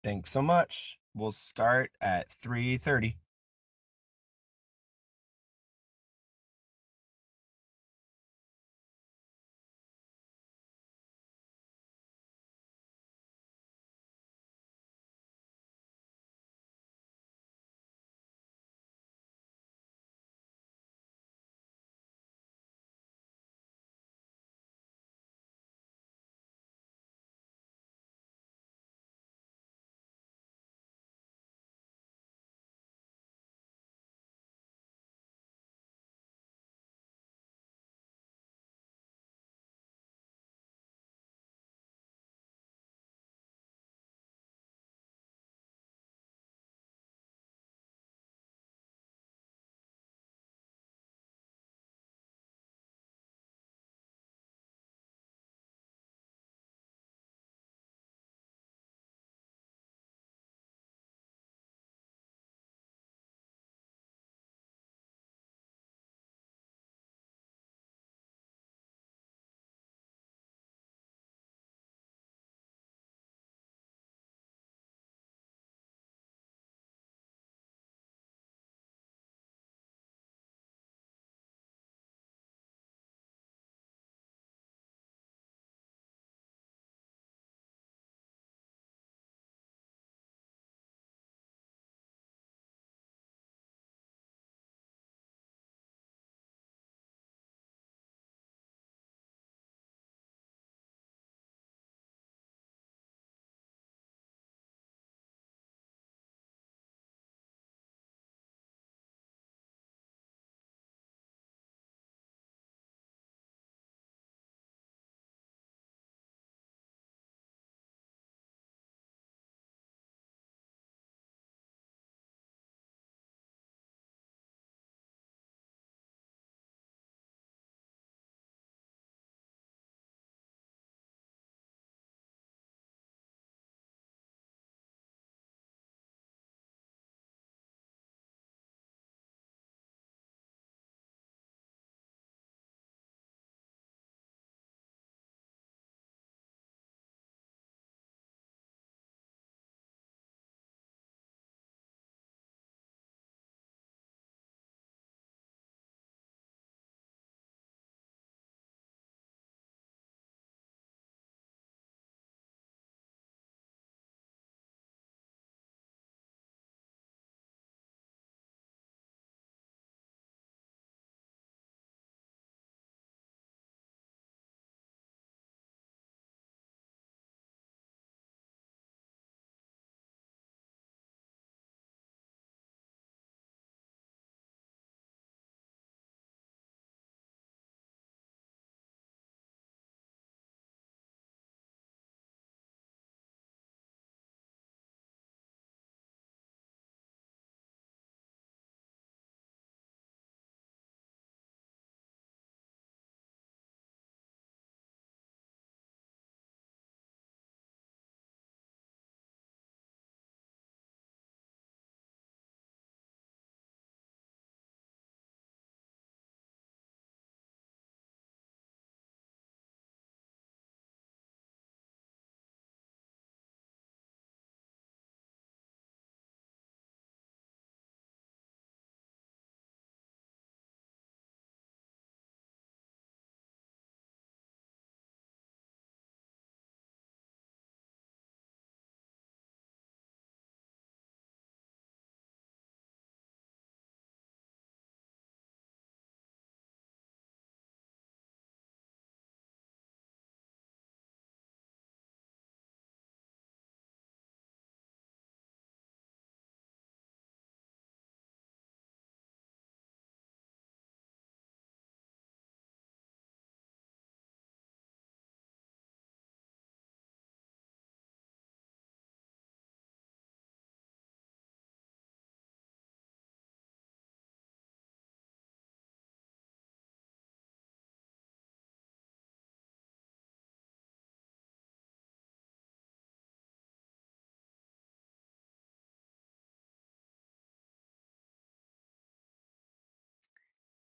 Thanks so much. We'll start at 3:30.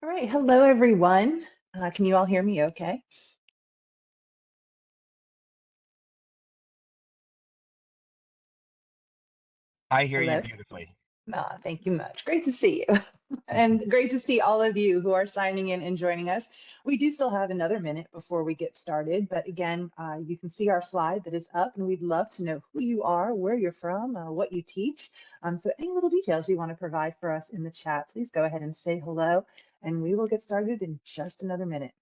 All right, hello everyone. Can you all hear me okay? I hear you Hello. beautifully. Thank you much. Great to see you. And great to see all of you who are signing in and joining us. We do still have another minute before we get started, but again, you can see our slide that is up, and we'd love to know who you are, where you're from, what you teach. So any little details you want to provide for us in the chat, please go ahead and say hello, and we will get started in just another minute.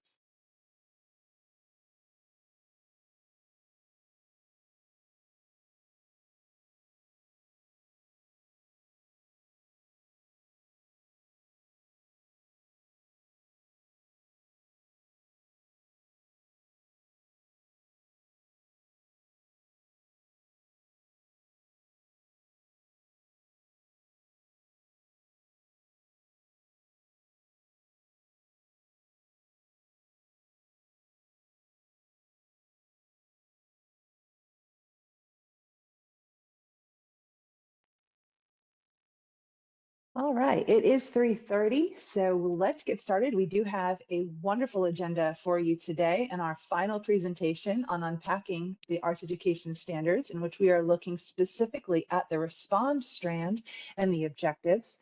All right, it is 3:30, so let's get started. We do have a wonderful agenda for you today and our final presentation on unpacking the arts education standards, in which we are looking specifically at the respond strand and the objectives.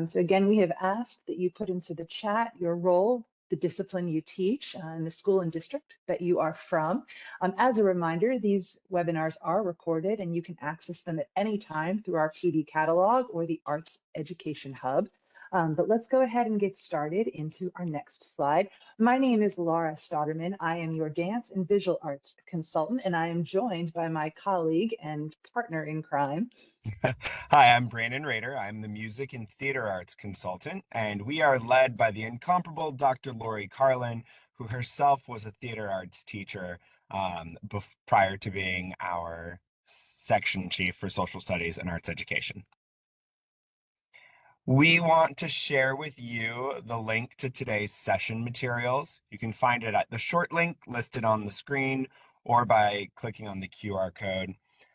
So again, we have asked that you put into the chat your role, the discipline you teach, and the school and district that you are from. As a reminder, these webinars are recorded and you can access them at any time through our PD catalog or the Arts Education Hub. But let's go ahead and get started into our next slide. My name is Laura Stotterman. I am your dance and visual arts consultant, and I am joined by my colleague and partner in crime. Hi, I'm Brandon Rader. I'm the music and theater arts consultant, and we are led by the incomparable Dr. Lori Carlin, who herself was a theater arts teacher prior to being our section chief for social studies and arts education. We want to share with you the link to today's session materials. You can find it at the short link listed on the screen or by clicking on the QR code.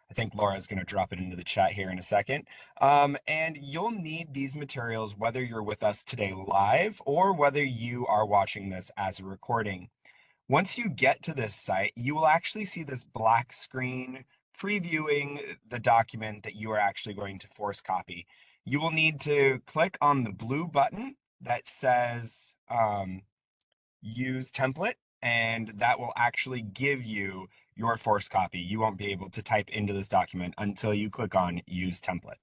I think Laura's going to drop it into the chat here in a second. And you'll need these materials whether you're with us today live or whether you are watching this as a recording. Once you get to this site, you will actually see this black screen previewing the document that you are actually going to force copy. You will need to click on the blue button that says Use Template, and that will actually give you your force copy. You won't be able to type into this document until you click on Use Template.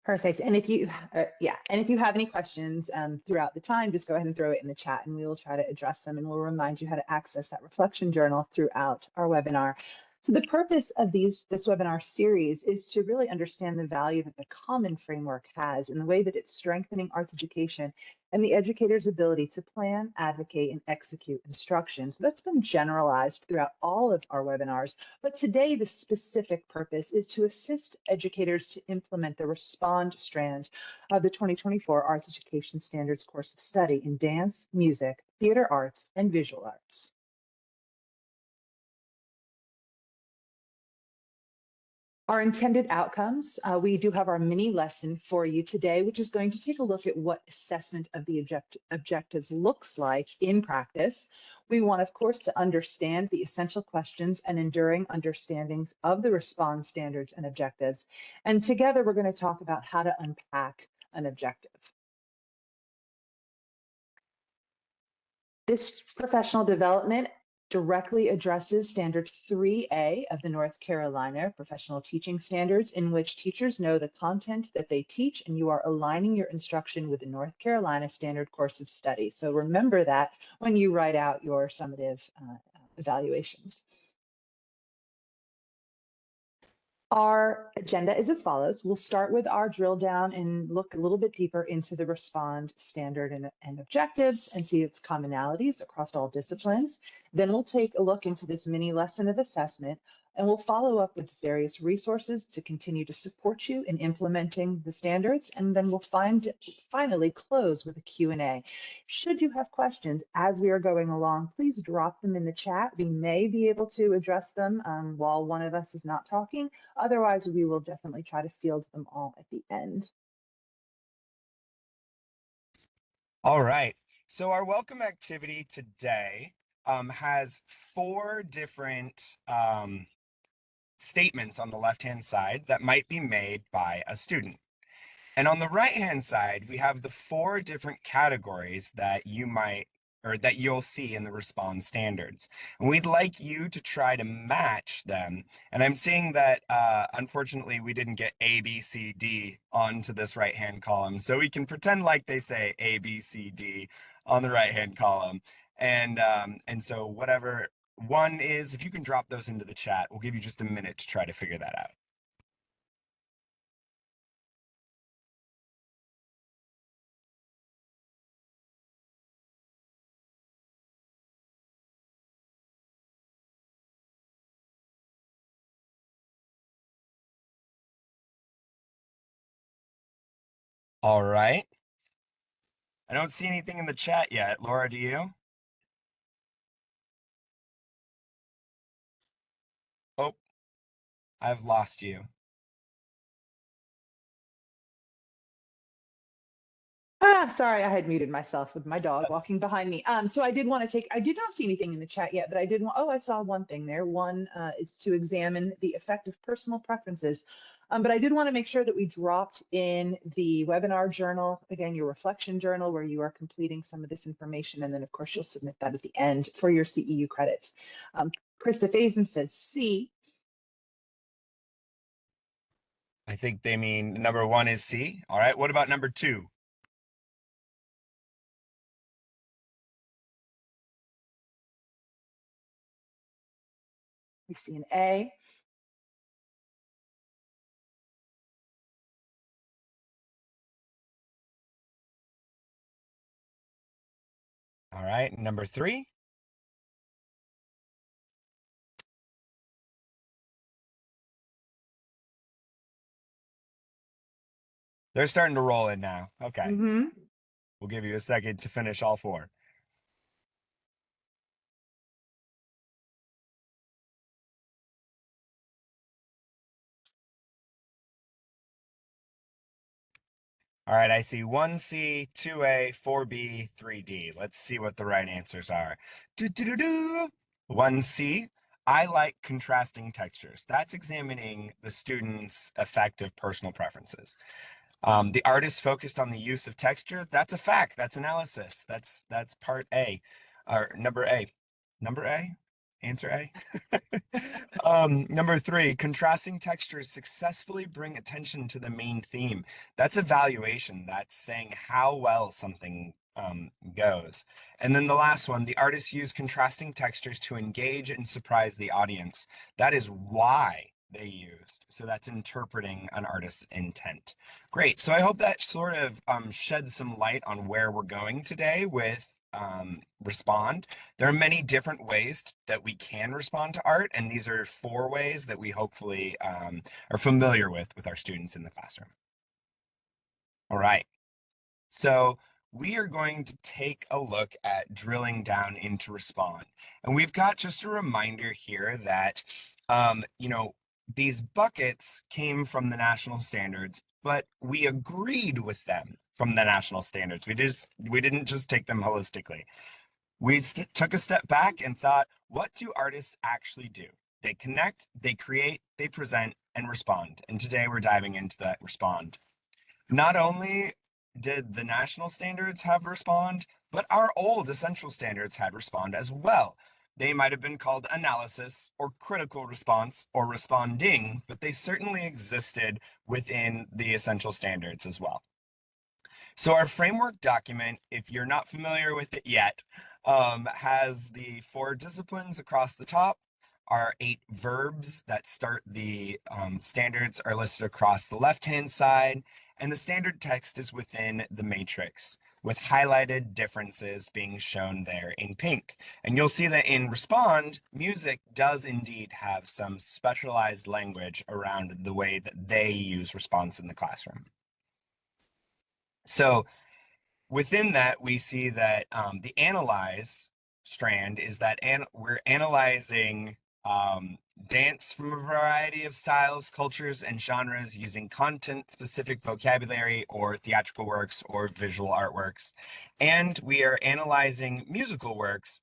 Perfect. And if you have any questions throughout the time, just go ahead and throw it in the chat and we will try to address them, and we'll remind you how to access that reflection journal throughout our webinar. So the purpose of this webinar series is to really understand the value that the Common Framework has in the way that it's strengthening arts education and the educator's ability to plan, advocate, and execute instruction. So that's been generalized throughout all of our webinars. But today, the specific purpose is to assist educators to implement the Respond strand of the 2024 Arts Education Standards course of study in dance, music, theater arts, and visual arts. Our intended outcomes, we do have our mini lesson for you today, which is going to take a look at what assessment of the objectives looks like in practice. We want, of course, to understand the essential questions and enduring understandings of the response standards and objectives. And together, we're going to talk about how to unpack an objective. This professional development directly addresses Standard 3A of the North Carolina Professional Teaching Standards, in which teachers know the content that they teach, and you are aligning your instruction with the North Carolina Standard Course of Study. So remember that when you write out your summative evaluations. Our agenda is as follows. We'll start with our drill down and look a little bit deeper into the respond standard and objectives and see its commonalities across all disciplines. Then we'll take a look into this mini lesson of assessment, and we'll follow up with various resources to continue to support you in implementing the standards. And then we'll finally close with a Q&A. Should you have questions as we are going along, please drop them in the chat. We may be able to address them while one of us is not talking. Otherwise, we will definitely try to field them all at the end. All right. So our welcome activity today has four different statements on the left-hand side that might be made by a student. And on the right-hand side, we have the four different categories that you might or that you'll see in the Respond standards. And we'd like you to try to match them. And I'm seeing that unfortunately we didn't get A, B, C, D onto this right-hand column. So we can pretend like they say A, B, C, D on the right-hand column. And so whatever one is, if you can drop those into the chat, we'll give you just a minute to try to figure that out. All right. I don't see anything in the chat yet. Laura, do you? Oh, I've lost you. Sorry, I had muted myself with my dog That's walking behind me. So I did want to take, I did not see anything in the chat yet, but I did want, oh, I saw one thing there. One is to examine the effect of personal preferences. But I did want to make sure that we dropped in the webinar journal, again, your reflection journal, where you are completing some of this information. And then, of course, you'll submit that at the end for your CEU credits. Krista Faison says C. I think they mean number one is C. All right. What about number two? We see an A. All right. Number three. They're starting to roll in now. Okay. Mm-hmm. We'll give you a second to finish all four. All right. I see 1C, 2A, 4B, 3D. Let's see what the right answers are. Do, do, do, do. 1C. I like contrasting textures. That's examining the student's effective personal preferences. The artist focused on the use of texture. That's a fact. That's analysis. That's part A, or number A. Number A? Answer A. Number three, contrasting textures successfully bring attention to the main theme. That's evaluation. That's saying how well something goes. And then the last one, the artist used contrasting textures to engage and surprise the audience. That is why they used. So that's interpreting an artist's intent. Great. So I hope that sort of sheds some light on where we're going today with Respond. There are many different ways that we can respond to art, and these are four ways that we hopefully are familiar with our students in the classroom. All right. So we are going to take a look at drilling down into Respond. And we've got just a reminder here that, these buckets came from the national standards, but we agreed with them from the national standards. We didn't just take them holistically. We took a step back and thought, what do artists actually do? They connect, they create, they present, and respond. And today we're diving into that respond. Not only did the national standards have respond, but our old essential standards had respond as well. They might have been called analysis or critical response or responding, but they certainly existed within the essential standards as well. So our framework document, if you're not familiar with it yet, has the four disciplines across the top. Our 8 verbs that start the standards are listed across the left-hand side, and the standard text is within the matrix, with highlighted differences being shown there in pink. And you'll see that in Respond, music does indeed have some specialized language around the way that they use response in the classroom. So within that, we see that the analyze strand is that we're analyzing dance from a variety of styles, cultures, and genres using content-specific vocabulary or theatrical works or visual artworks. And we are analyzing musical works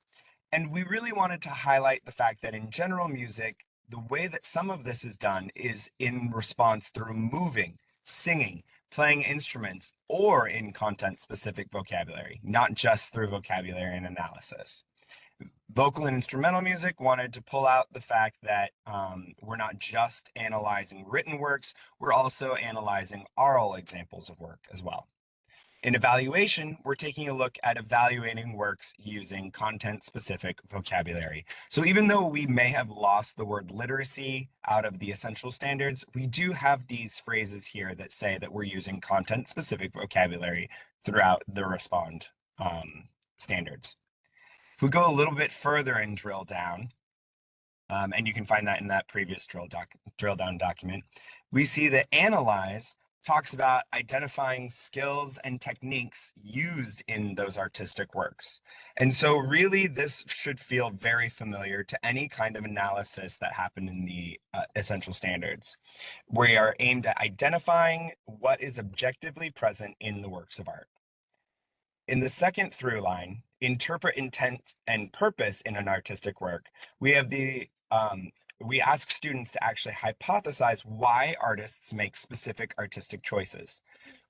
And we really wanted to highlight the fact that in general music, the way that some of this is done is in response through moving, singing, playing instruments, or in content specific vocabulary, not just through vocabulary and analysis. Vocal and instrumental music wanted to pull out the fact that we're not just analyzing written works, we're also analyzing oral examples of work as well. In evaluation, we're taking a look at evaluating works using content-specific vocabulary. So even though we may have lost the word literacy out of the essential standards, we do have these phrases here that say that we're using content-specific vocabulary throughout the respond standards. If we go a little bit further and drill down, and you can find that in that previous drill down document, we see that analyze talks about identifying skills and techniques used in those artistic works. And so really this should feel very familiar to any kind of analysis that happened in the essential standards. We are aimed at identifying what is objectively present in the works of art. In the second through line, interpret intent and purpose in an artistic work, we have we ask students to actually hypothesize why artists make specific artistic choices.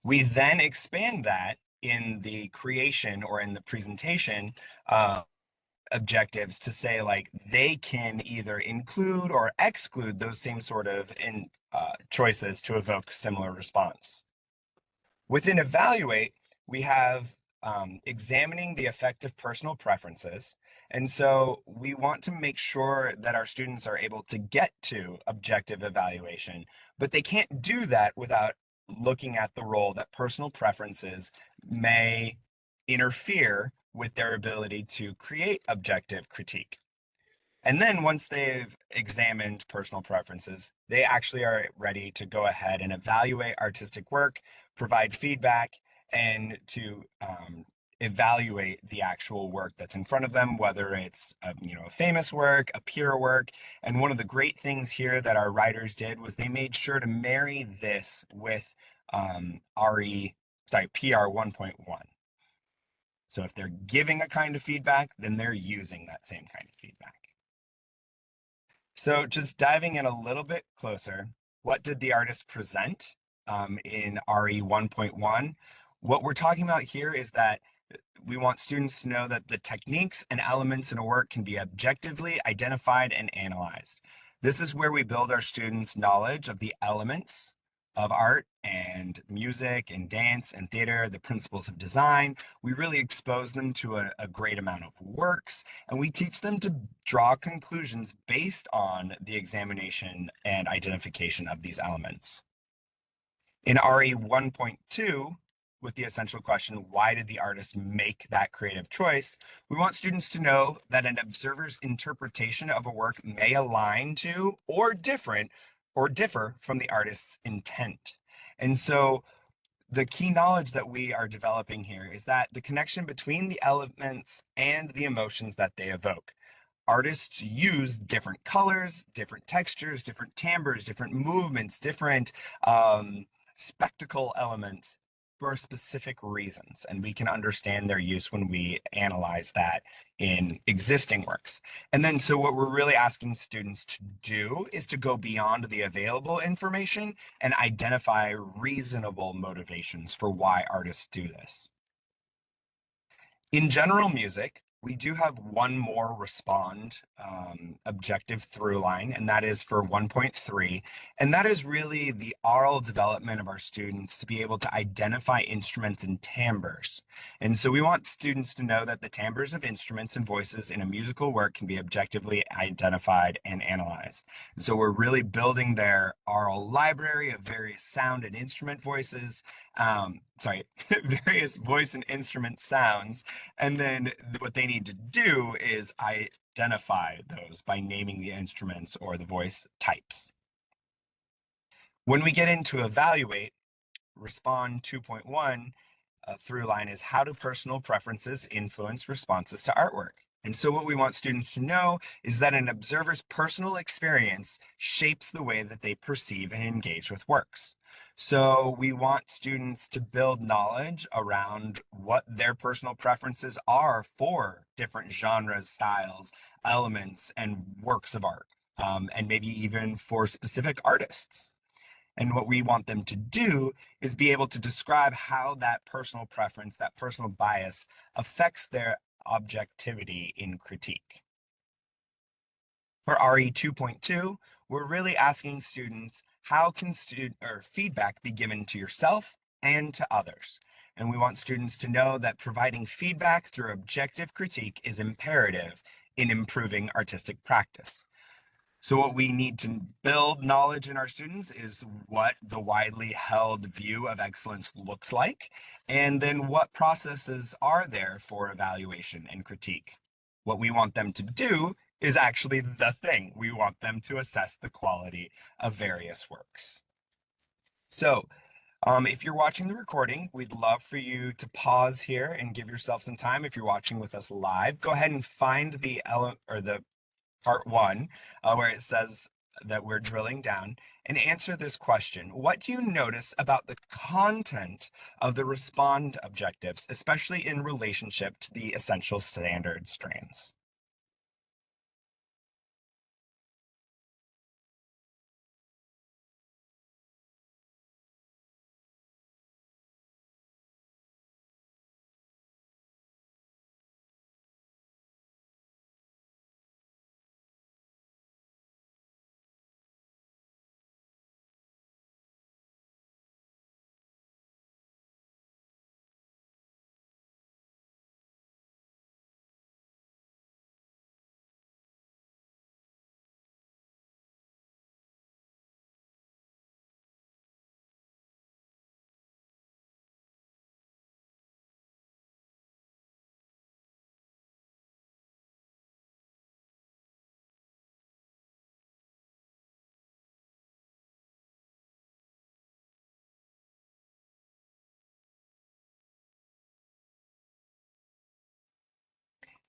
We then expand that in the creation or in the presentation objectives to say like they can either include or exclude those same sort of choices to evoke similar response. Within evaluate, we have examining the effect of personal preferences. And so we want to make sure that our students are able to get to objective evaluation, but they can't do that without looking at the role that personal preferences may interfere with their ability to create objective critique. And then once they've examined personal preferences, they actually are ready to go ahead and evaluate artistic work, provide feedback, and to evaluate the actual work that's in front of them, whether it's a famous work, a peer work. And one of the great things here that our writers did was they made sure to marry this with PR 1.1. So if they're giving a kind of feedback, then they're using that same kind of feedback. So just diving in a little bit closer, what did the artist present in RE 1.1? What we're talking about here is that we want students to know that the techniques and elements in a work can be objectively identified and analyzed. This is where we build our students' knowledge of the elements of art and music and dance and theater, the principles of design. We really expose them to a great amount of works, and we teach them to draw conclusions based on the examination and identification of these elements. In RE 1.2, with the essential question, why did the artist make that creative choice? We want students to know that an observer's interpretation of a work may align to or differ from the artist's intent. And so the key knowledge that we are developing here is that the connection between the elements and the emotions that they evoke. Artists use different colors, different textures, different timbres, different movements, different spectacle elements for specific reasons. And we can understand their use when we analyze that in existing works. And then, so what we're really asking students to do is to go beyond the available information and identify reasonable motivations for why artists do this. In general music, we do have one more respond objective through line, and that is for 1.3. And that is really the oral development of our students to be able to identify instruments and timbres. And so we want students to know that the timbres of instruments and voices in a musical work can be objectively identified and analyzed. So we're really building their oral library of various sound and instrument voices, various voice and instrument sounds. And then what they need to do is identify those by naming the instruments or the voice types. When we get into evaluate, respond 2.1 through line is how do personal preferences influence responses to artwork? And so what we want students to know is that an observer's personal experience shapes the way that they perceive and engage with works. So we want students to build knowledge around what their personal preferences are for different genres, styles, elements, and works of art, and maybe even for specific artists. And what we want them to do is be able to describe how that personal preference, that personal bias affects their objectivity in critique. For RE 2.2, we're really asking students, how can feedback be given to yourself and to others? And we want students to know that providing feedback through objective critique is imperative in improving artistic practice. So what we need to build knowledge in our students is what the widely held view of excellence looks like, and then what processes are there for evaluation and critique. What we want them to do is actually the thing. We want them to assess the quality of various works. So if you're watching the recording, we'd love for you to pause here and give yourself some time. If you're watching with us live, go ahead and find the part one, where it says that we're drilling down, and answer this question. What do you notice about the content of the respond objectives, especially in relationship to the essential standard strands?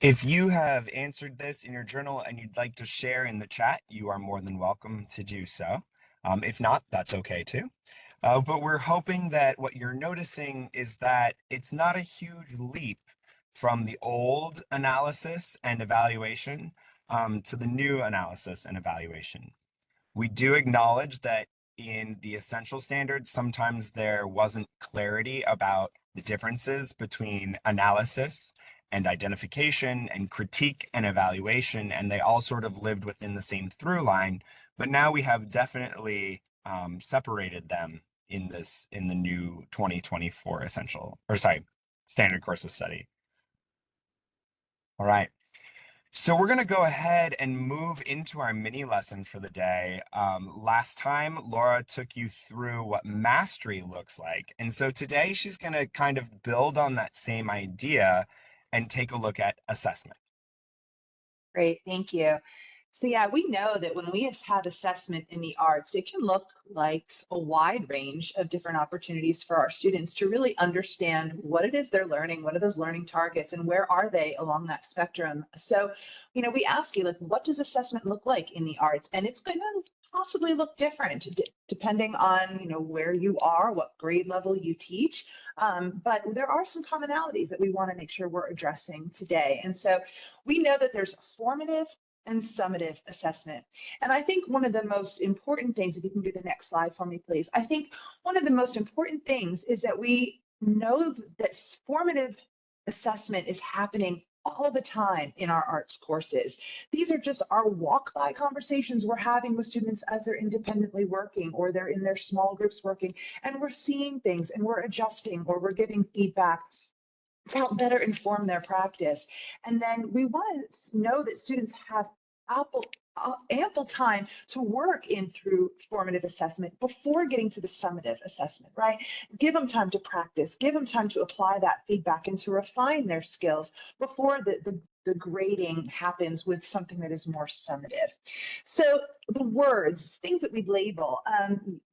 If you have answered this in your journal and you'd like to share in the chat, you are more than welcome to do so. If not, that's okay too. But we're hoping that what you're noticing is that it's not a huge leap from the old analysis and evaluation to the new analysis and evaluation. We do acknowledge that in the essential standards, sometimes there wasn't clarity about the differences between analysis and identification and critique and evaluation, and they all sort of lived within the same through line. But now we have definitely separated them in the new 2024 essential, or sorry, standard course of study. All right. So we're going to go ahead and move into our mini lesson for the day. Last time, Laura took you through what mastery looks like. And so today she's going to kind of build on that same idea and take a look at assessment. Great, thank you. So yeah, we know that when we have assessment in the arts, it can look like a wide range of different opportunities for our students to really understand what it is they're learning, what are those learning targets, and where are they along that spectrum. So, we ask you, like, what does assessment look like in the arts? And it's going to possibly look different depending on, where you are, what grade level you teach. But there are some commonalities that we want to make sure we're addressing today. And so we know that there's formative and summative assessment. And I think one of the most important things, if you can do the next slide for me, please. I think one of the most important things is that we know that formative assessment is happening all the time in our arts courses. These are just our walk-by conversations we're having with students as they're independently working or they're in their small groups working, and we're seeing things and we're adjusting or we're giving feedback to help better inform their practice. And then we want to know that students have ample time to work in through formative assessment before getting to the summative assessment, right? Give them time to practice, give them time to apply that feedback and to refine their skills before the the grading happens with something that is more summative. So the words, things that we label,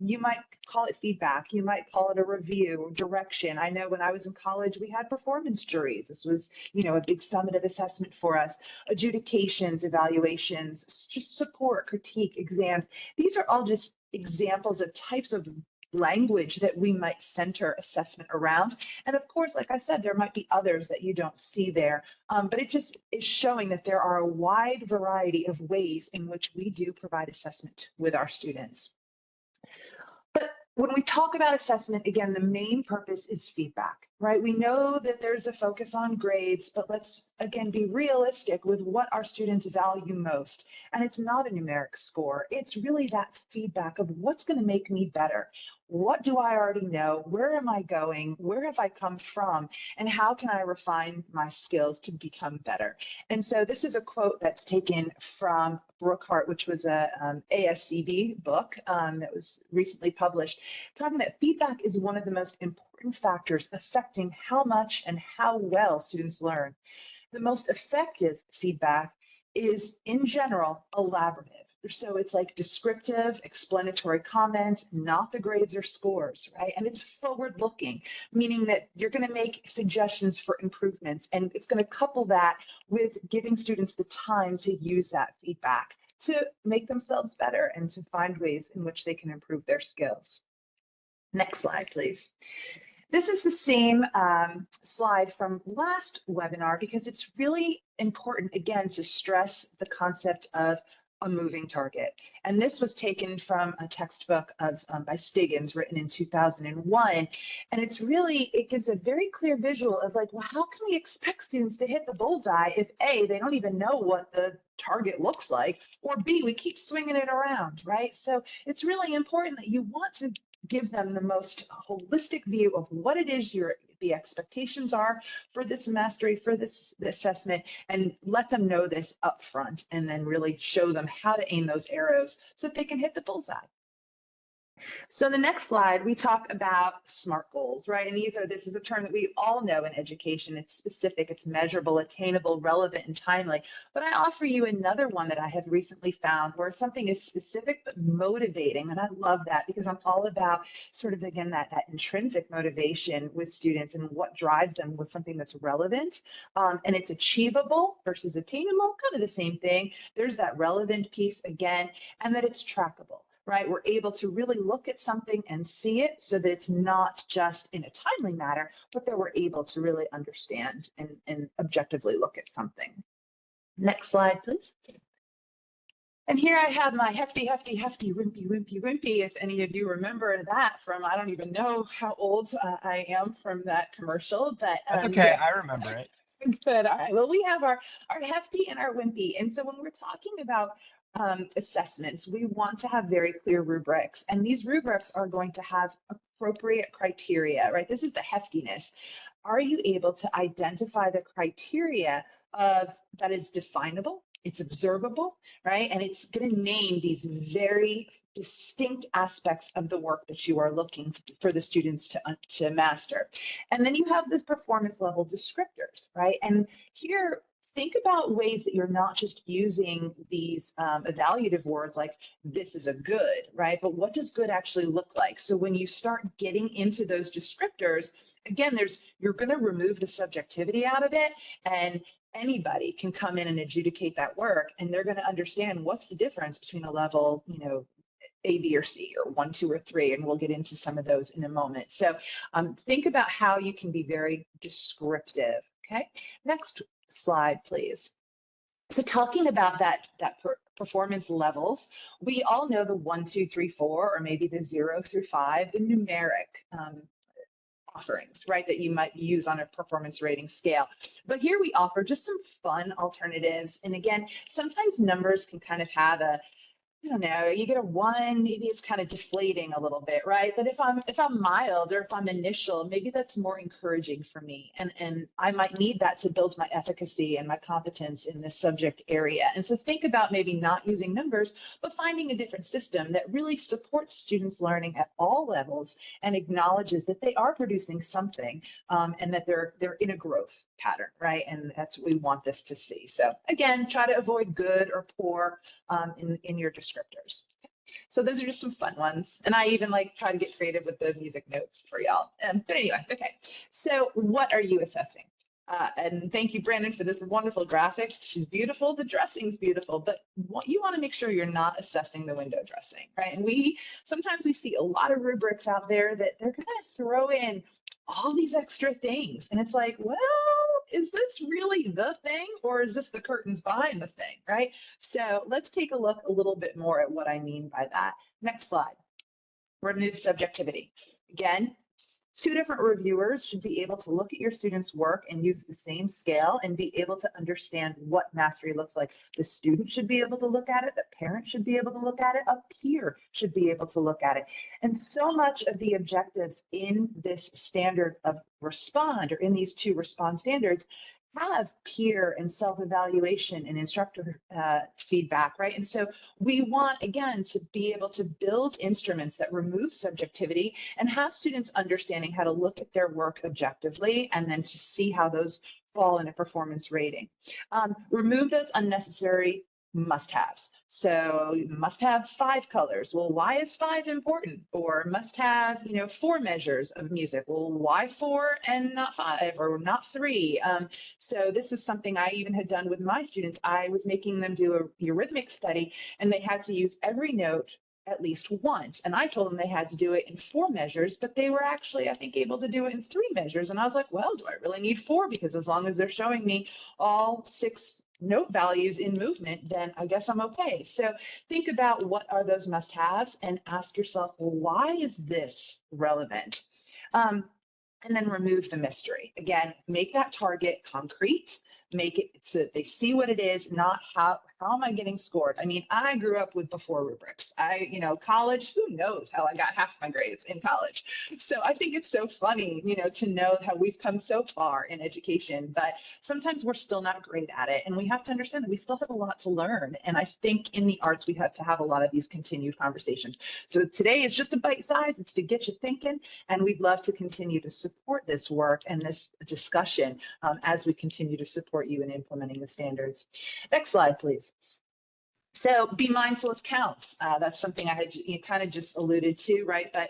you might call it feedback, you might call it a review, direction. I know when I was in college, we had performance juries. This was, a big summative assessment for us. Adjudications, evaluations, just support, critique, exams. These are all just examples of types of language that we might center assessment around. And of course, like I said, there might be others that you don't see there, but it just is showing that there are a wide variety of ways in which we do provide assessment with our students. But when we talk about assessment, again, the main purpose is feedback, right? We know that there's a focus on grades, but let's, again, be realistic with what our students value most. And it's not a numeric score. It's really that feedback of what's going to make me better. What do I already know? Where am I going? Where have I come from? And how can I refine my skills to become better? And so this is a quote that's taken from Brookhart, which was a ASCD book that was recently published, talking that feedback is one of the most important factors affecting how much and how well students learn. The most effective feedback is, in general, elaborative. So it's like descriptive, explanatory comments, not the grades or scores, right? And it's forward looking, meaning that you're going to make suggestions for improvements, and it's going to couple that with giving students the time to use that feedback to make themselves better and to find ways in which they can improve their skills. Next slide, please. This is the same slide from last webinar because it's really important, again, to stress the concept of a moving target. And this was taken from a textbook by Stiggins, written in 2001. And it gives a very clear visual of like, well, how can we expect students to hit the bullseye if A, they don't even know what the target looks like, or B, we keep swinging it around, right? So it's really important that you want to give them the most holistic view of what it is the expectations are for this mastery, for this assessment, and let them know this up front, and then really show them how to aim those arrows so that they can hit the bullseye. So the next slide, we talk about SMART goals, right? And this is a term that we all know in education. It's specific, it's measurable, attainable, relevant, and timely. But I offer you another one that I have recently found where something is specific but motivating. And I love that because I'm all about sort of, again, that intrinsic motivation with students and what drives them with something that's relevant. And it's achievable versus attainable, kind of the same thing. There's that relevant piece again, and that it's trackable. Right? We're able to really look at something and see it so that it's not just in a timely manner, but that we're able to really understand and objectively look at something. Next slide, please. And here I have my hefty, wimpy, if any of you remember that from, I don't even know how old I am from that commercial, but That's okay. I remember it. Good. All right. Well, we have our hefty and our wimpy. And so when we're talking about assessments, we want to have very clear rubrics. And these rubrics are going to have appropriate criteria, right? This is the heftiness. Are you able to identify the criteria that is definable? It's observable, right? And it's going to name these very distinct aspects of the work that you are looking for the students to master. And then you have the performance level descriptors, right? And here, think about ways that you're not just using these evaluative words like this is a good, right? But what does good actually look like? So when you start getting into those descriptors, again, you're going to remove the subjectivity out of it, and anybody can come in and adjudicate that work, and they're going to understand what's the difference between a level, A, B, or C, or 1, 2, or 3, and we'll get into some of those in a moment. So think about how you can be very descriptive. Okay, next slide, please. So talking about that performance levels, we all know the 1, 2, 3, 4, or maybe the 0 through 5, the numeric offerings, right, that you might use on a performance rating scale. But here we offer just some fun alternatives. And again, sometimes numbers can kind of have I don't know, you get a one, maybe it's kind of deflating a little bit, right? But if I'm mild or if I'm initial, maybe that's more encouraging for me. And I might need that to build my efficacy and my competence in this subject area. And so think about maybe not using numbers, but finding a different system that really supports students learning at all levels and acknowledges that they are producing something, and that they're in a growth pattern, right? And that's what we want this to see. So again, try to avoid good or poor in your descriptors. So those are just some fun ones. And I even like try to get creative with the music notes for y'all. But anyway, okay. So what are you assessing? And thank you, Brandon, for this wonderful graphic. She's beautiful. The dressing's beautiful, but what you want to make sure you're not assessing the window dressing, right? And sometimes we see a lot of rubrics out there that they're going to throw in all these extra things. And it's like, well, is this really the thing or is this the curtains behind the thing, right? So let's take a look a little bit more at what I mean by that. Next slide. Remove subjectivity. Again, two different reviewers should be able to look at your student's work and use the same scale and be able to understand what mastery looks like. The student should be able to look at it, the parent should be able to look at it, a peer should be able to look at it. And so much of the objectives in this standard of respond, or in these two respond standards, have peer and self-evaluation and instructor feedback, right? And so we want, again, to be able to build instruments that remove subjectivity and have students understanding how to look at their work objectively and then to see how those fall in a performance rating. Remove those unnecessary must-haves. So you must have 5 colors. Well, why is 5 important? Or must have, 4 measures of music. Well, why 4 and not 5 or not 3? So this was something I even had done with my students. I was making them do a eurythmic study, and they had to use every note at least once. And I told them they had to do it in 4 measures, but they were actually, I think, able to do it in 3 measures. And I was like, well, do I really need 4? Because as long as they're showing me all 6 note values in movement, then I guess I'm okay. So think about what are those must-haves and ask yourself, well, why is this relevant? And then remove the mystery. Again, make that target concrete, make it so that they see what it is, not how am I getting scored? I mean, I grew up with before rubrics. College, who knows how I got half my grades in college. So I think it's so funny, to know how we've come so far in education, but sometimes we're still not great at it. And we have to understand that we still have a lot to learn. And I think in the arts, we have to have a lot of these continued conversations. So today is just a bite size. It's to get you thinking. And we'd love to continue to support this work and this discussion as we continue to support you in implementing the standards. Next slide, please. So be mindful of counts. That's something I had kind of just alluded to, right? But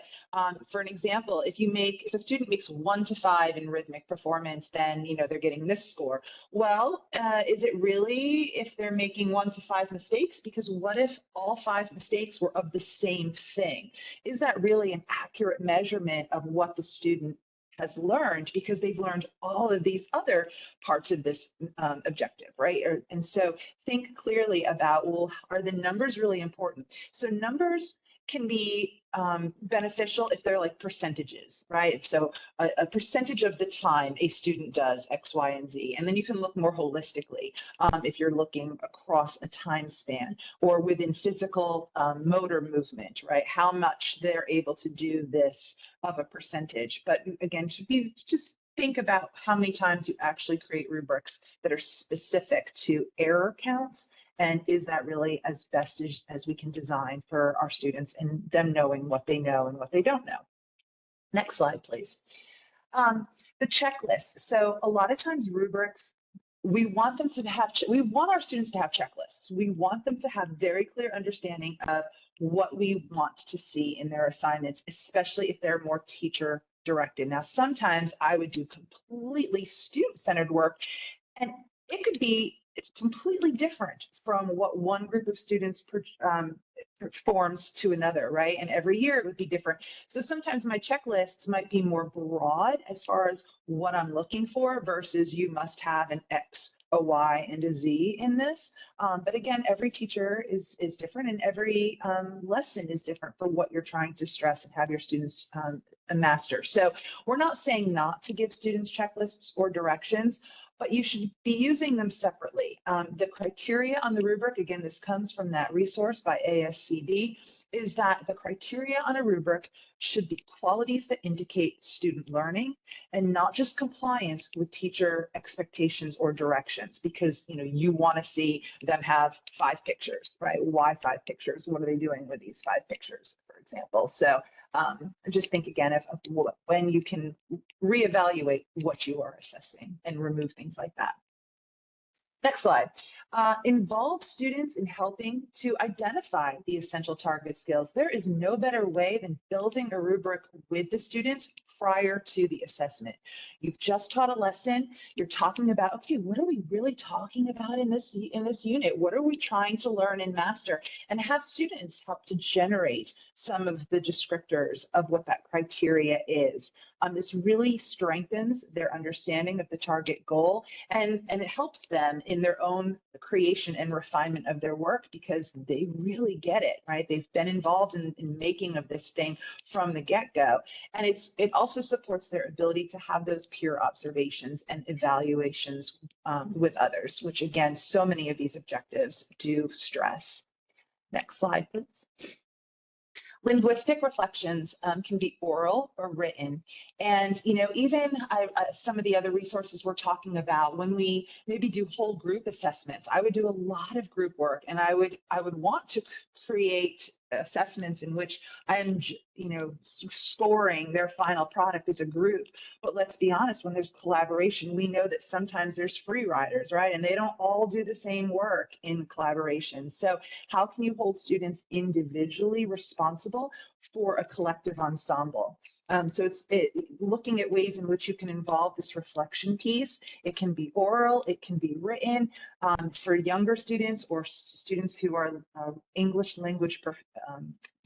for an example, if a student makes 1 to 5 in rhythmic performance, then they're getting this score. Well, is it really if they're making 1 to 5 mistakes? Because what if all 5 mistakes were of the same thing? Is that really an accurate measurement of what the student has learned, because they've learned all of these other parts of this objective, right? And so think clearly about, well, are the numbers really important? So numbers can be beneficial if they're like percentages, right? So a percentage of the time a student does X, Y, and Z. And then you can look more holistically if you're looking across a time span or within physical motor movement, right? How much they're able to do this of a percentage. But again, just think about how many times you actually create rubrics that are specific to error counts. And is that really as best as we can design for our students and them knowing what they know and what they don't know? Next slide, please. The checklist. So a lot of times rubrics, we want our students to have checklists. We want them to have very clear understanding of what we want to see in their assignments, especially if they're more teacher directed. Now, sometimes I would do completely student-centered work, and it could be completely different from what one group of students performs to another, right? And every year it would be different. So sometimes my checklists might be more broad as far as what I'm looking for versus you must have an X, a Y, and a Z in this. But again, every teacher is different, and every lesson is different for what you're trying to stress and have your students master. So we're not saying not to give students checklists or directions. but you should be using them separately. The criteria on the rubric, again, this comes from that resource by ASCD, is that the criteria on a rubric should be qualities that indicate student learning and not just compliance with teacher expectations or directions, because you want to see them have 5 pictures, right? Why 5 pictures? What are they doing with these 5 pictures, for example? So just think again of when you can reevaluate what you are assessing and remove things like that. Next slide. Involve students in helping to identify the essential target skills. There is no better way than building a rubric with the students prior to the assessment. You've just taught a lesson. You're talking about, okay, what are we really talking about in this unit? What are we trying to learn and master? And have students help to generate some of the descriptors of what that criteria is. This really strengthens their understanding of the target goal, and it helps them in their own creation and refinement of their work because they really get it, right? They've been involved in making of this thing from the get-go. And it also supports their ability to have those peer observations and evaluations with others, which again, so many of these objectives do stress. Next slide, please. Linguistic reflections can be oral or written. And, even some of the other resources we're talking about, when we maybe do whole group assessments, I would do a lot of group work, and I would want to create assessments in which I'm, scoring their final product as a group. But let's be honest, when there's collaboration, we know that sometimes there's free riders, right? And they don't all do the same work in collaboration. So how can you hold students individually responsible for a collective ensemble? So it's looking at ways in which you can involve this reflection piece. It can be oral, it can be written. For younger students or students who are English language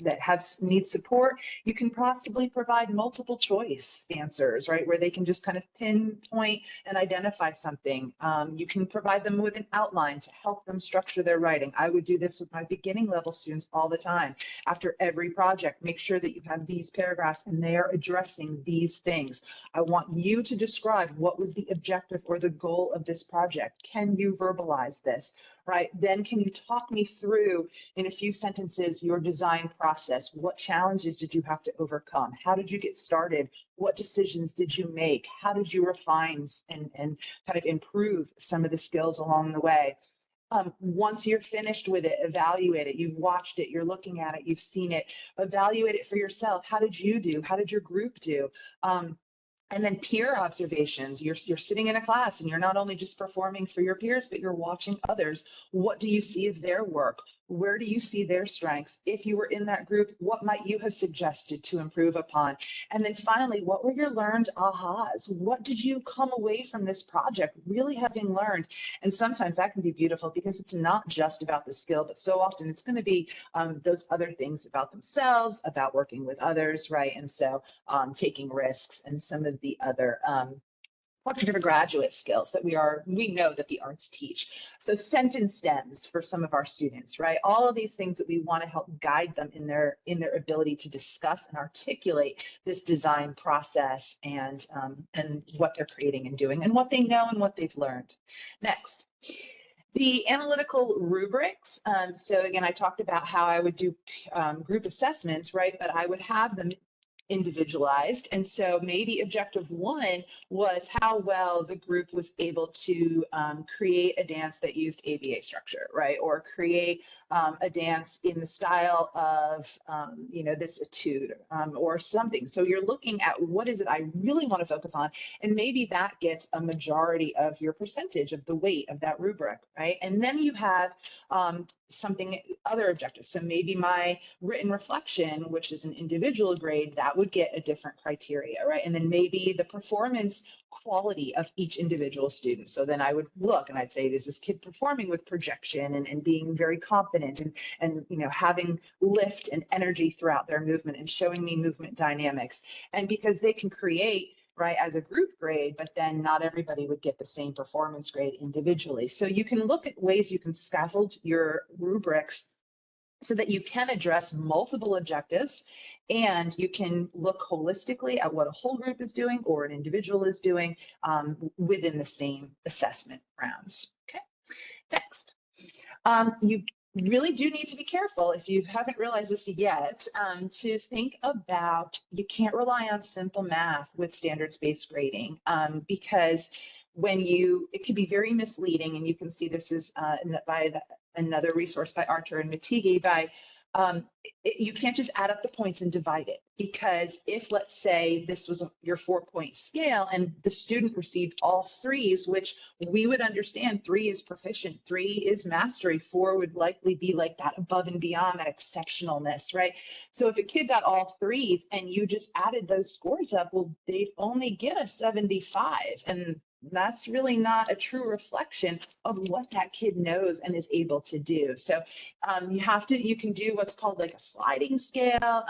that need support, you can possibly provide multiple choice answers, right, where they can just kind of pinpoint and identify something. You can provide them with an outline to help them structure their writing. I would do this with my beginning level students all the time. After every project, make sure that you have these paragraphs and they are addressing these things. I want you to describe what was the objective or the goal of this project. Can you verbalize this? Right? Then can you talk me through in a few sentences your design process? What challenges did you have to overcome? How did you get started? What decisions did you make? How did you refine and kind of improve some of the skills along the way? Once you're finished with it, evaluate it. You've watched it, you're looking at it, you've seen it, evaluate it for yourself. How did you do? How did your group do? And then peer observations. You're sitting in a class and you're not only just performing for your peers, but you're watching others. What do you see of their work? Where do you see their strengths? If you were in that group, what might you have suggested to improve upon? And then finally, what were your learned ahas? What did you come away from this project really having learned? And sometimes that can be beautiful because it's not just about the skill, but so often it's going to be those other things about themselves, about working with others, right? And so taking risks and some of the other quantitative graduate skills that we know that the arts teach. So sentence stems for some of our students, right? All of these things that we want to help guide them in their ability to discuss and articulate this design process and what they're creating and doing and what they know and what they've learned. Next. The analytical rubrics. So again, I talked about how I would do group assessments, right? But I would have them individualized. And so maybe objective 1 was how well the group was able to create a dance that used ABA structure, right? Or create a dance in the style of, this etude or something. So you're looking at what is it I really want to focus on, and maybe that gets a majority of your percentage of the weight of that rubric, right? And then you have other objectives. So maybe my written reflection, which is an individual grade, that would get a different criteria, right? And then maybe the performance quality of each individual student. So then I would look and I'd say, is this kid performing with projection and being very confident and having lift and energy throughout their movement and showing me movement dynamics? And because they can create, right, as a group grade, but then not everybody would get the same performance grade individually. So you can look at ways you can scaffold your rubrics so that you can address multiple objectives and you can look holistically at what a whole group is doing or an individual is doing within the same assessment rounds. Okay, next. You really do need to be careful, if you haven't realized this yet, to think about you can't rely on simple math with standards-based grading, because it can be very misleading, and you can see this is another resource by Archer and Matigi by you can't just add up the points and divide it, because if, let's say, this was your 4-point scale and the student received all threes, which we would understand 3 is proficient, 3 is mastery, 4 would likely be like that above and beyond, that exceptionalness, right? So if a kid got all threes and you just added those scores up, well, they'd only get a 75. And that's really not a true reflection of what that kid knows and is able to do. So you can do what's called like a sliding scale.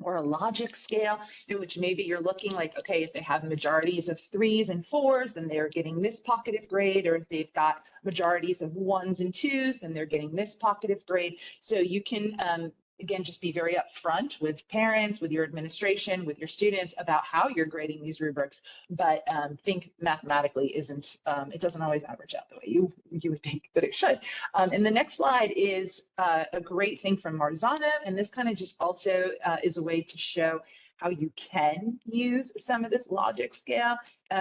Or a logic scale, in which maybe you're looking like, okay, if they have majorities of threes and fours, then they're getting this pocket of grade, or if they've got majorities of ones and twos, then they're getting this pocket of grade. So you can, again, just be very upfront with parents, with your administration, with your students about how you're grading these rubrics, but think mathematically it doesn't always average out the way you would think that it should. And the next slide is a great thing from Marzano, and this kind of just also is a way to show how you can use some of this logic scale.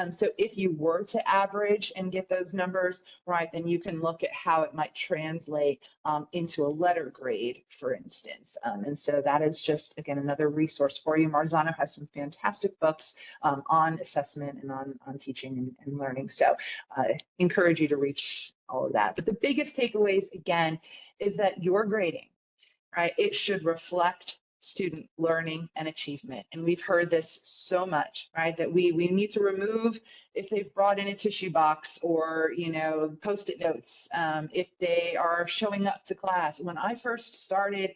So if you were to average and get those numbers, right, then you can look at how it might translate into a letter grade, for instance. And so that is just, again, another resource for you. Marzano has some fantastic books on assessment and on teaching and learning. So encourage you to reach all of that. But the biggest takeaways, again, is that your grading, right, it should reflect student learning and achievement. And we've heard this so much, right, that we need to remove if they've brought in a tissue box or, Post-it notes, if they are showing up to class. When I first started,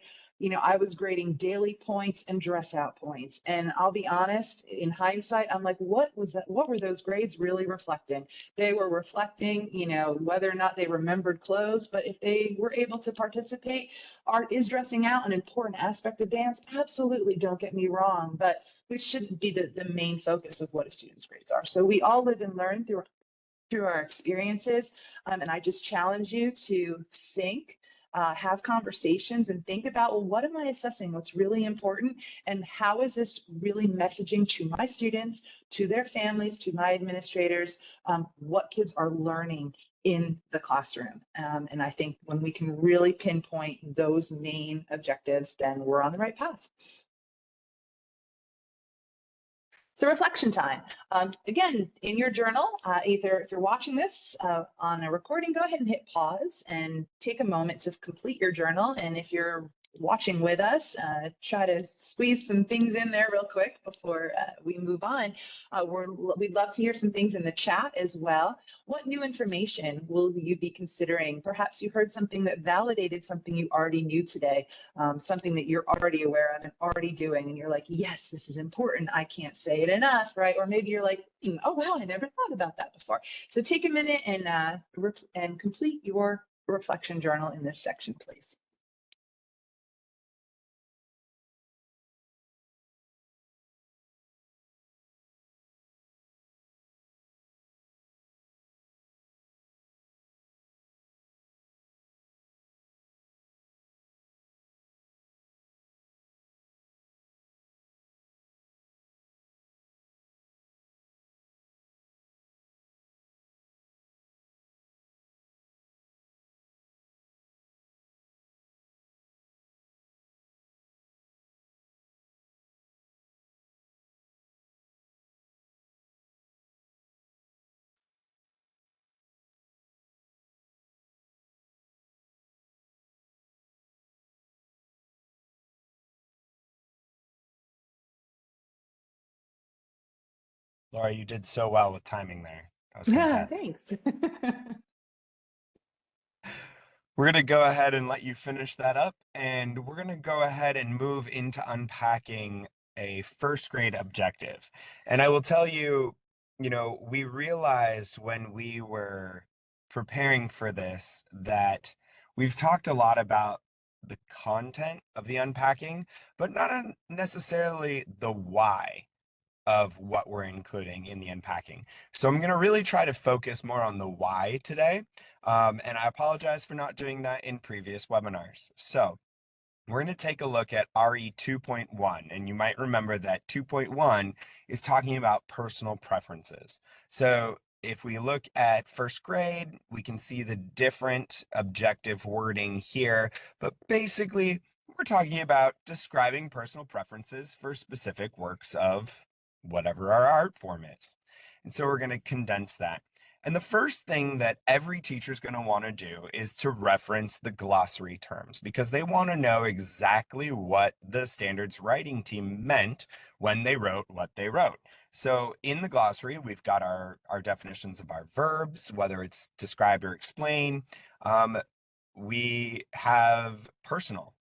I was grading daily points and dress out points. And I'll be honest, in hindsight, I'm like, what was that? What were those grades really reflecting? They were reflecting, whether or not they remembered clothes, but if they were able to participate. Art is dressing out an important aspect of dance? Absolutely, don't get me wrong, but it shouldn't be the main focus of what a student's grades are. So we all live and learn through our experiences. And I just challenge you to think, have conversations and think about, well, what am I assessing? What's really important? And how is this really messaging to my students, to their families, to my administrators, what kids are learning in the classroom? And I think when we can really pinpoint those main objectives, then we're on the right path. So reflection time. Again, in your journal, either if you're watching this on a recording, go ahead and hit pause and take a moment to complete your journal. And if you're watching with us, try to squeeze some things in there real quick before we move on. We'd love to hear some things in the chat as well. What new information will you be considering? Perhaps you heard something that validated something you already knew today, something that you're already aware of and already doing, and you're like, yes, this is important. I can't say it enough, right? Or maybe you're like, oh wow, I never thought about that before. So take a minute and complete your reflection journal in this section, please. Laura, you did so well with timing there. That was Yeah, fantastic. thanks. We're going to go ahead and let you finish that up, and we're going to go ahead and move into unpacking a first grade objective. And I will tell you, we realized when we were preparing for this that we've talked a lot about the content of the unpacking, but not necessarily the why of what we're including in the unpacking. So I'm going to really try to focus more on the why today. And I apologize for not doing that in previous webinars. So we're going to take a look at RE 2.1, and you might remember that 2.1 is talking about personal preferences. So if we look at first grade, we can see the different objective wording here, but basically we're talking about describing personal preferences for specific works of whatever our art form is. And so we're going to condense that. And the first thing that every teacher is going to want to do is to reference the glossary terms because they want to know exactly what the standards writing team meant when they wrote what they wrote. So in the glossary, we've got our definitions of our verbs, whether it's describe or explain. We have personal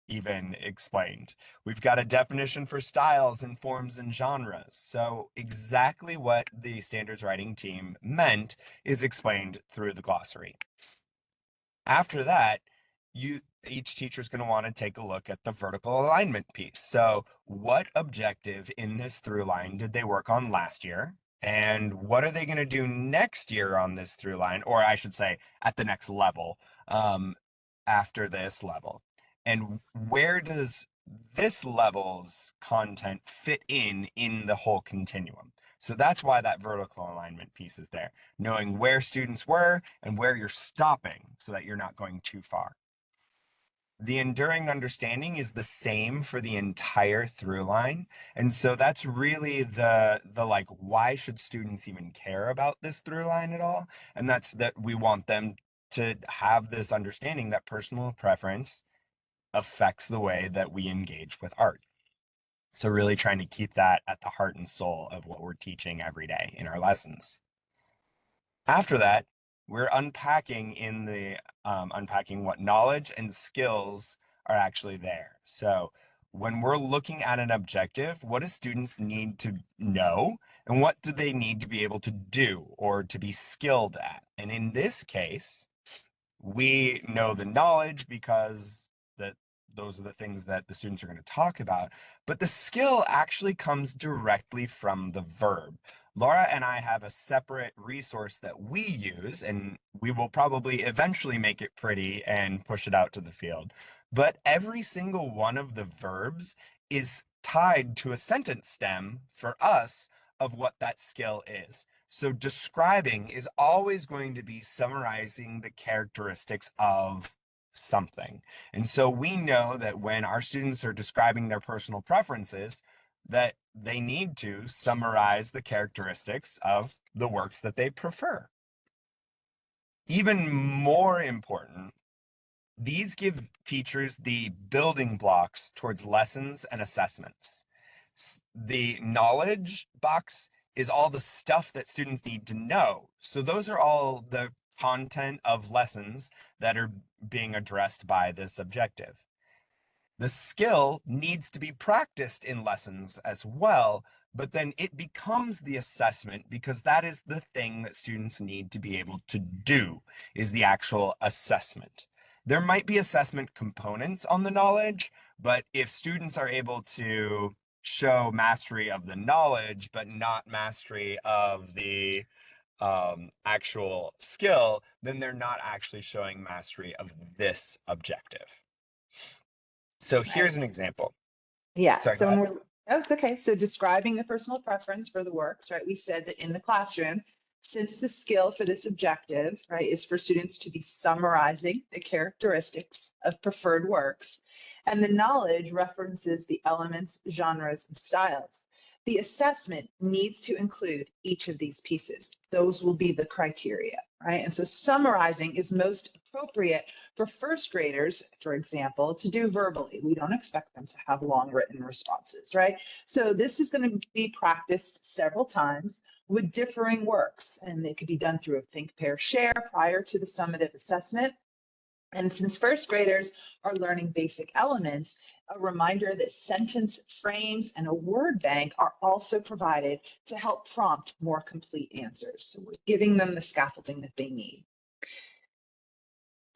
even explained. We've got a definition for styles and forms and genres. So exactly what the standards writing team meant is explained through the glossary. After that, each teacher is going to want to take a look at the vertical alignment piece. So what objective in this through line did they work on last year? And what are they going to do next year on this through line? Or I should say at the next level, after this level? And where does this level's content fit in the whole continuum? So that's why that vertical alignment piece is there, knowing where students were and where you're stopping so that you're not going too far. The enduring understanding is the same for the entire through line. And so that's really the like, why should students even care about this through line at all? And that's that we want them to have this understanding that personal preference affects the way that we engage with art. So really trying to keep that at the heart and soul of what we're teaching every day in our lessons. After that, we're unpacking what knowledge and skills are actually there. So when we're looking at an objective, what do students need to know and what do they need to be able to do or to be skilled at? And in this case, we know the knowledge because that those are the things that the students are going to talk about, but the skill actually comes directly from the verb. Laura and I have a separate resource that we use, and we will probably eventually make it pretty and push it out to the field. But every single one of the verbs is tied to a sentence stem for us of what that skill is. So describing is always going to be summarizing the characteristics of something. And so we know that when our students are describing their personal preferences, that they need to summarize the characteristics of the works that they prefer. Even more important, these give teachers the building blocks towards lessons and assessments. The knowledge box is all the stuff that students need to know. So those are all the content of lessons that are being addressed by this objective. The skill needs to be practiced in lessons as well, but then it becomes the assessment because that is the thing that students need to be able to do, is the actual assessment. There might be assessment components on the knowledge, but if students are able to show mastery of the knowledge, but not mastery of the actual skill, then they're not actually showing mastery of this objective. So here's Right. an example. Yeah. Sorry, go So when ahead. oh, it's okay. So describing the personal preference for the works, right? We said that in the classroom, since the skill for this objective, right, is for students to be summarizing the characteristics of preferred works, and the knowledge references the elements, genres, and styles. The assessment needs to include each of these pieces. Those will be the criteria, right? And so summarizing is most appropriate for first graders, for example, to do verbally. We don't expect them to have long written responses, right? So this is going to be practiced several times with differing works, and it could be done through a think, pair, share prior to the summative assessment. And since first graders are learning basic elements, a reminder that sentence frames and a word bank are also provided to help prompt more complete answers. So we're giving them the scaffolding that they need.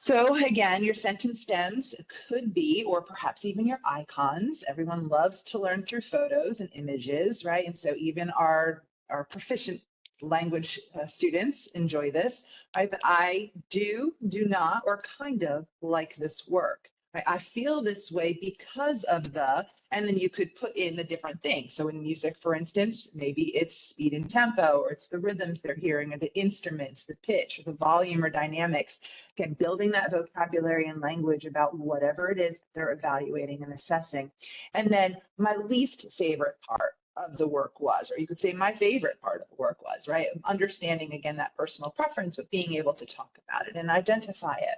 So again, your sentence stems could be, or perhaps even your icons. Everyone loves to learn through photos and images, right? And so even our proficient language students enjoy this, right? But I do not, or kind of like this work. Right? I feel this way because of the, and then you could put in the different things. So in music, for instance, maybe it's speed and tempo, or it's the rhythms they're hearing, or the instruments, the pitch, or the volume or dynamics. Again, building that vocabulary and language about whatever it is they're evaluating and assessing. And then my least favorite part of the work was, or you could say my favorite part of the work was, right? Understanding again that personal preference, but being able to talk about it and identify it.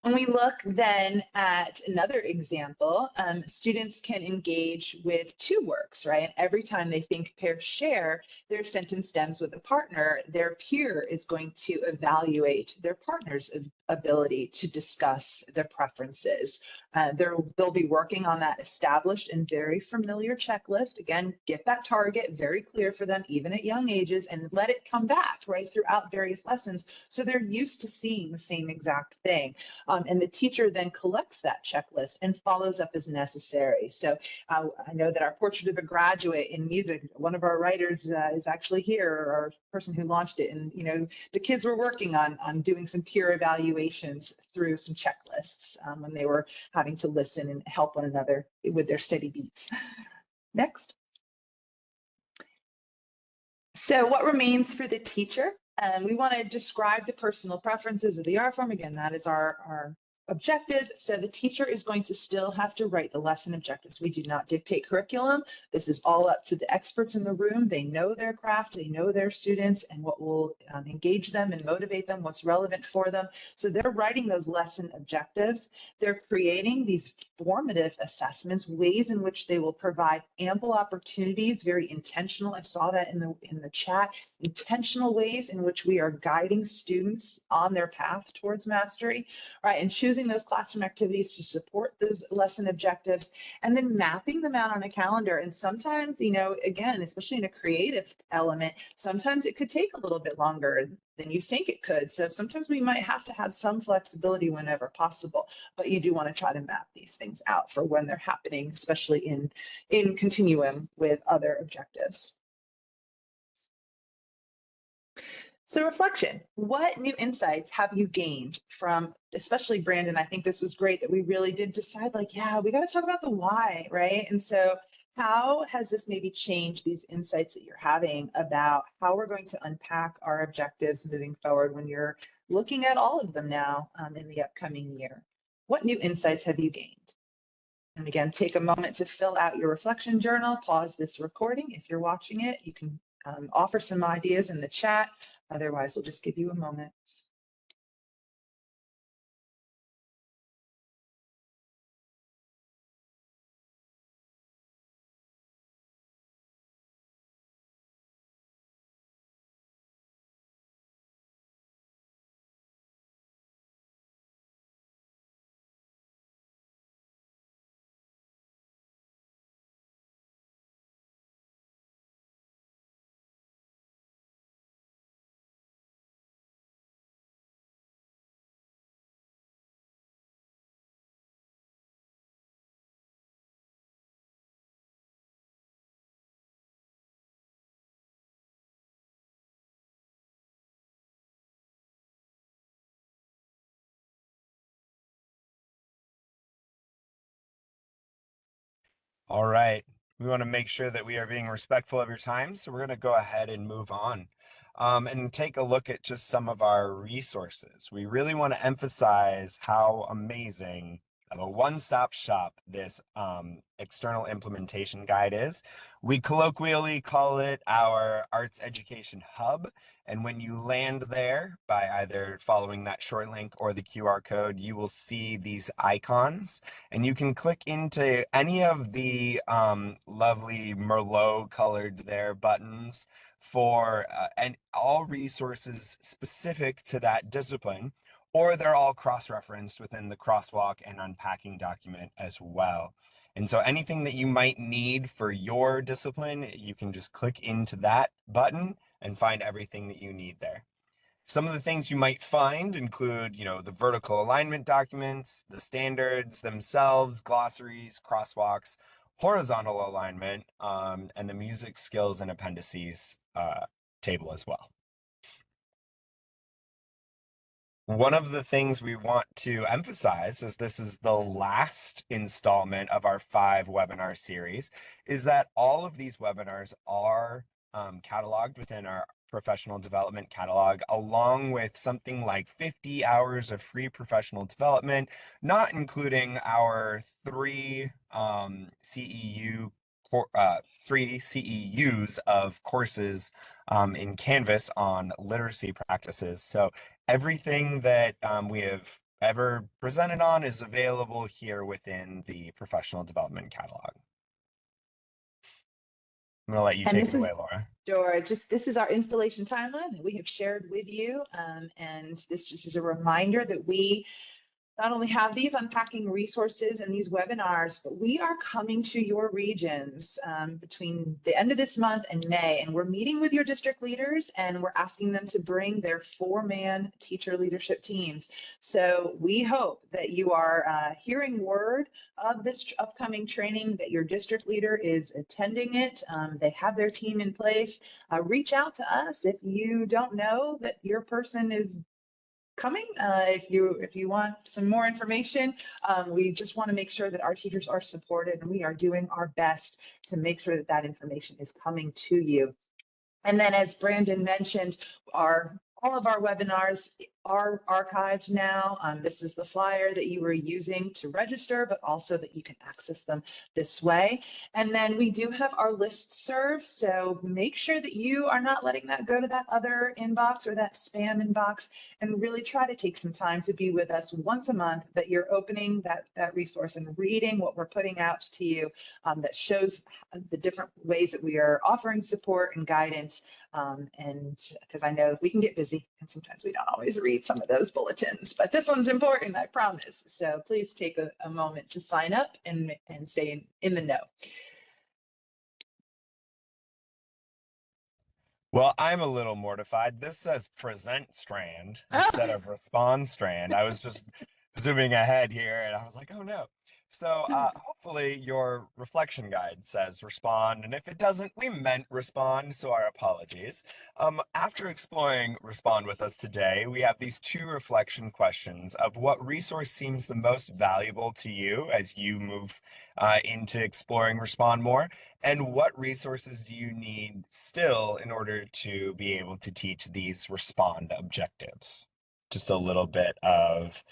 When we look then at another example, students can engage with two works, right? And every time they think, pair, share, their sentence stems with a partner, their peer is going to evaluate their partner's ability to discuss their preferences. They'll be working on that established and very familiar checklist. Again, get that target very clear for them, even at young ages, and let it come back, right, throughout various lessons. So they're used to seeing the same exact thing. And the teacher then collects that checklist and follows up as necessary. So I know that our portrait of a graduate in music, one of our writers is actually here, our person who launched it. And, the kids were working on doing some peer evaluations through some checklists when they were having to listen and help one another with their steady beats. Next. So what remains for the teacher? We want to describe the personal preferences of the art form. Again, that is our objective. So the teacher is going to still have to write the lesson objectives. We do not dictate curriculum. This is all up to the experts in the room. They know their craft, they know their students and what will engage them and motivate them, what's relevant for them. So they're writing those lesson objectives. They're creating these formative assessments, ways in which they will provide ample opportunities, very intentional. I saw that in the chat, intentional ways in which we are guiding students on their path towards mastery, right? And choosing those classroom activities to support those lesson objectives, and then mapping them out on a calendar. And sometimes, again, especially in a creative element, sometimes it could take a little bit longer than you think it could. So sometimes we might have to have some flexibility whenever possible, but you do want to try to map these things out for when they're happening, especially in continuum with other objectives. So reflection, what new insights have you gained from, especially Brandon, I think this was great that we really did decide like, yeah, we got to talk about the why, right? And so how has this maybe changed these insights that you're having about how we're going to unpack our objectives moving forward when you're looking at all of them now in the upcoming year? What new insights have you gained? And again, take a moment to fill out your reflection journal, pause this recording. If you're watching it, you can offer some ideas in the chat. Otherwise, we'll just give you a moment. All right. We want to make sure that we are being respectful of your time, so we're going to go ahead and move on and take a look at just some of our resources. We really want to emphasize how amazing of a one-stop shop this external implementation guide is. We colloquially call it our arts education hub. And when you land there by either following that short link or the QR code, you will see these icons and you can click into any of the lovely Merlot colored there buttons for and all resources specific to that discipline, or they're all cross-referenced within the crosswalk and unpacking document as well. And so anything that you might need for your discipline, you can just click into that button and find everything that you need there. Some of the things you might find include, the vertical alignment documents, the standards themselves, glossaries, crosswalks, horizontal alignment, and the music skills and appendices table as well. One of the things we want to emphasize, as this is the last installment of our 5 webinar series, is that all of these webinars are cataloged within our professional development catalog, along with something like 50 hours of free professional development, not including our three CEUs of courses in Canvas on literacy practices. So everything that we have ever presented on is available here within the professional development catalog. I'm going to let you And take this it away, is Laura. Sure. This is our installation timeline that we have shared with you. And this just is a reminder that we not only have these unpacking resources and these webinars, but we are coming to your regions between the end of this month and May, and we're meeting with your district leaders and we're asking them to bring their 4-man teacher leadership teams. So we hope that you are hearing word of this upcoming training, that your district leader is attending it. They have their team in place. Reach out to us if you don't know that your person is coming. If you want some more information, we just want to make sure that our teachers are supported, and we are doing our best to make sure that that information is coming to you. And then, as Brandon mentioned, all of our webinars are archived now. This is the flyer that you were using to register, but also that you can access them this way. And then we do have our listserv, so make sure that you are not letting that go to that other inbox or that spam inbox, and really try to take some time to be with us once a month, that you're opening that resource and reading what we're putting out to you, that shows the different ways that we are offering support and guidance. And because I know we can get busy and sometimes we don't always read some of those bulletins, but this one's important, I promise. So please take a moment to sign up and stay in the know. Well, I'm a little mortified. This says present Strand Oh, instead of respond Strand. I was just zooming ahead here and I was like, oh no. So hopefully your reflection guide says respond. And if it doesn't, we meant respond. So our apologies. After exploring respond with us today, we have these 2 reflection questions of what resource seems the most valuable to you as you move into exploring respond more. And what resources do you need still in order to be able to teach these respond objectives? Just a little bit of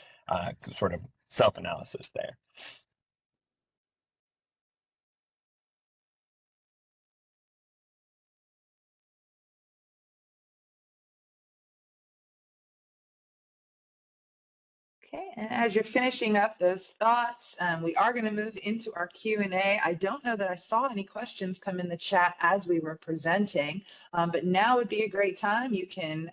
sort of self-analysis there. okay, and as you're finishing up those thoughts, we are going to move into our Q&A. I don't know that I saw any questions come in the chat as we were presenting, but now would be a great time. You can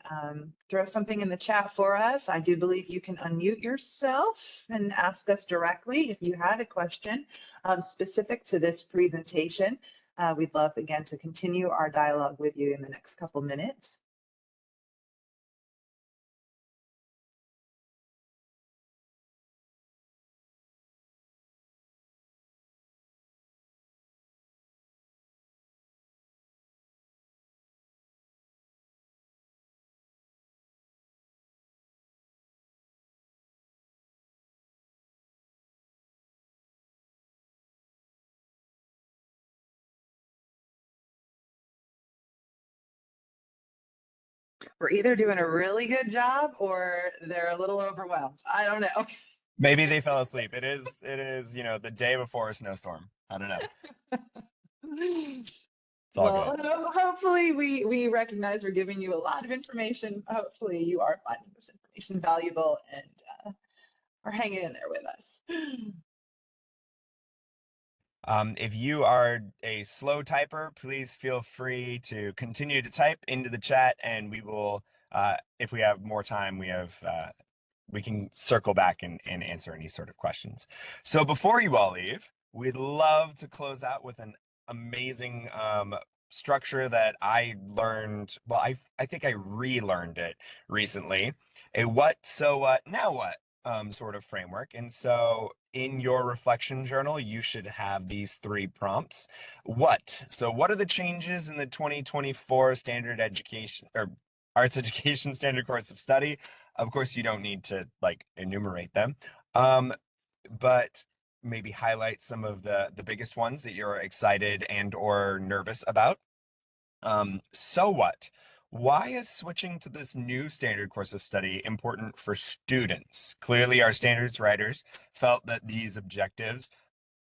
throw something in the chat for us. I do believe you can unmute yourself and ask us directly if you had a question specific to this presentation. We'd love, again, to continue our dialogue with you in the next couple minutes. We're either doing a really good job or they're a little overwhelmed. I don't know. Maybe they fell asleep. It is, the day before a snowstorm. I don't know. It's all Well, good. hopefully we recognize we're giving you a lot of information. Hopefully you are finding this information valuable and are hanging in there with us. If you are a slow typer, please feel free to continue to type into the chat, and we will, if we have more time, we can circle back and answer any sort of questions. So before you all leave, we'd love to close out with an amazing structure that I learned. Well, I think I relearned it recently. A what, so what, now what sort of framework. And so in your reflection journal, you should have these three prompts. What? So what are the changes in the 2024 standard education or arts education standard course of study? Of course, you don't need to like enumerate them. Um, but maybe highlight some of the biggest ones that you're excited and or nervous about. So what? Why is switching to this new standard course of study important for students? Clearly, our standards writers felt that these objectives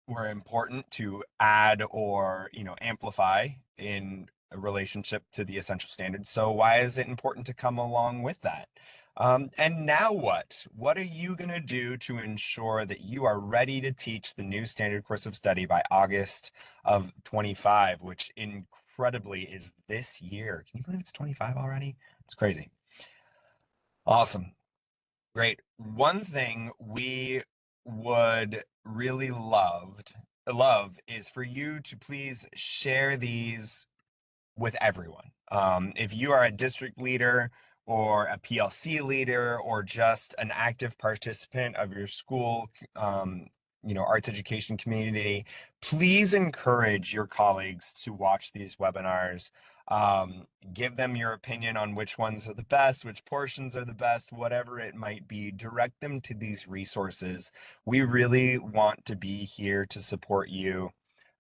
were important to add or, amplify in a relationship to the essential standards. So why is it important to come along with that? And now what? What are you going to do to ensure that you are ready to teach the new standard course of study by August of 25, which incredibly is this year? Can you believe it's 25 already? It's crazy. Awesome. Great. One thing we would really love is for you to please share these with everyone. If you are a district leader or a PLC leader or just an active participant of your school, arts education community, please encourage your colleagues to watch these webinars. Give them your opinion on which ones are the best, which portions are the best, whatever it might be. Direct them to these resources. We really want to be here to support you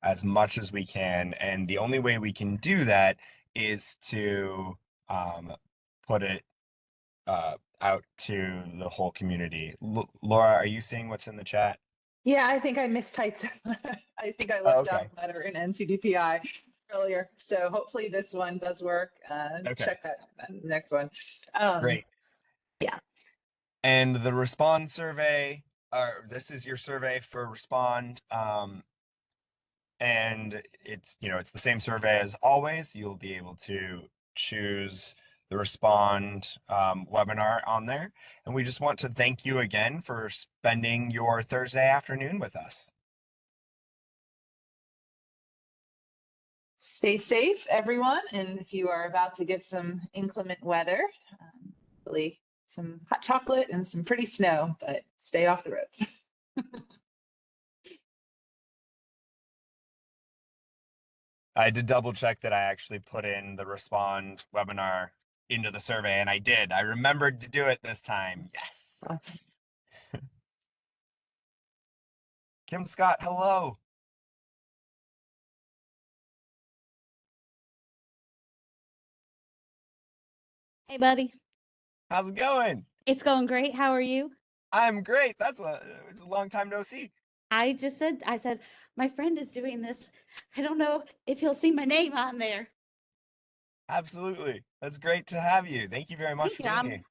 as much as we can. And the only way we can do that is to put it out to the whole community. Laura, are you seeing what's in the chat? Yeah, I think I mistyped. I think I Oh, left out okay. a letter in NCDPI earlier. So hopefully this one does work. Okay. Check that next one. Um, Great. yeah. And the Respond survey, this is your survey for Respond. And it's the same survey as always. You'll be able to choose the Respond webinar on there. And we just want to thank you again for spending your Thursday afternoon with us. Stay safe, everyone. And if you are about to get some inclement weather, hopefully some hot chocolate and some pretty snow, but stay off the roads. I did double check that I actually put in the Respond webinar into the survey, and I did. I remembered to do it this time. Yes. Kim Scott, hello. Hey, buddy. How's it going? It's going great. How are you? I'm great. It's a long time no see. I said, my friend is doing this. I don't know if you'll see my name on there. Absolutely. That's great to have you. Thank you very much Thank for you. being I'm here.